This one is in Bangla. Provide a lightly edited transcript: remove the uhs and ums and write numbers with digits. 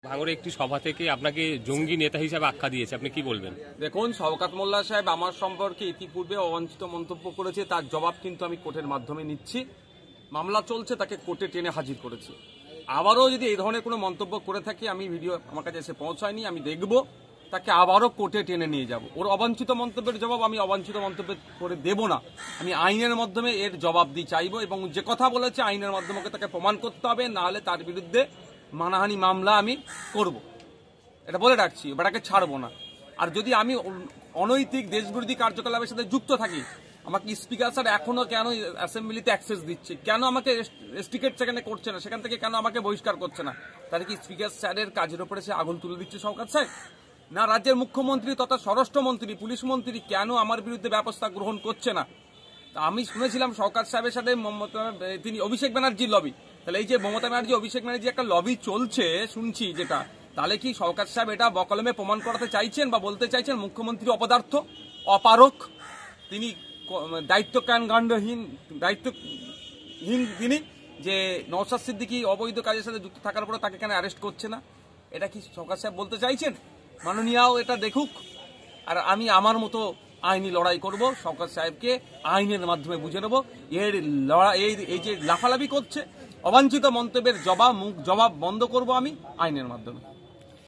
ভাঙড়ে একটি সভা থেকে আপনাকে জঙ্গি নেতা হিসেবে আখ্যা দিয়েছে, আপনি কি বলবেন? দেখুন, শওকত মোল্লা সাহেব আমার সম্পর্কে ইতিপূর্বে অবাঞ্ছিত মন্তব্য করেছে, তার জবাব কিন্তু আমি কোর্টের মাধ্যমে নিচ্ছি। মামলা চলছে, তাকে কোর্টে টেনে হাজির করেছি। আবারও যদি এই ধরনের কোনো মন্তব্য করে থাকে, আমি ভিডিও আমার কাছে এসে পৌঁছায়নি, আমি দেখব, তাকে আবারও কোর্টে টেনে নিয়ে যাব। ওর অবাঞ্ছিত মন্তব্যের জবাব আমি অবাঞ্ছিত মন্তব্য করে দেব না, আমি আইনের মাধ্যমে এর জবাব দিয়ে চাইব, এবং যে কথা বলেছে আইনের মাধ্যমে তাকে প্রমাণ করতে হবে, না হলে তার বিরুদ্ধে মানহানি মামলা আমি করব। এটা বলে রাখছি, বেটাকে ছাড়বো না। আর যদি আমি অনৈতিক দেশবিরোধী কার্যকলাপের সাথে যুক্ত থাকি, আমাকে স্পিকার স্যার এখনো কেন অ্যাসেম্বলিতে অ্যাক্সেস দিচ্ছে, কেন আমাকে রেস্ট্রিকেট সেখানে করছে না, সেখান থেকে কেন আমাকে বহিষ্কার করছে না? তাহলে কি স্পিকার স্যারের কাজের উপরে সে আগুন তুলে দিচ্ছে শওকত সাহেব? না রাজ্যের মুখ্যমন্ত্রী তথা স্বরাষ্ট্রমন্ত্রী, পুলিশ মন্ত্রী কেন আমার বিরুদ্ধে ব্যবস্থা গ্রহণ করছে না? আমি শুনেছিলাম শওকত সাহেবের সাথে তিনি অভিষেক ব্যানার্জির লবি। তাহলে এই যে মমতা ব্যানার্জি অভিষেক ব্যানার্জি একটা লবি চলছে শুনছি যেটা, তাহলে কি শওকত সাহেব এটা বকলমে প্রমাণ করাতে চাইছেন বা বলতে চাইছেন মুখ্যমন্ত্রী অপদার্থ, অপারক, তিনি দায়িত্বহীন তিনি, যে নওশাদ সিদ্দিকী অবৈধ কাজের সাথে যুক্ত থাকার পরে তাকে কেন অ্যারেস্ট করছে না? এটা কি শওকত সাহেব বলতে চাইছেন? মাননীয়াও এটা দেখুক, আর আমি আমার মতো আইনি লড়াই করব, শওকত সাহেবকে আইনের মাধ্যমে বুঝে নেব। এর লড়াই এই যে লাফালাফি করছে, অবাঞ্ছিত মন্তব্যের জবাব বন্ধ করব আমি আইনের মাধ্যমে।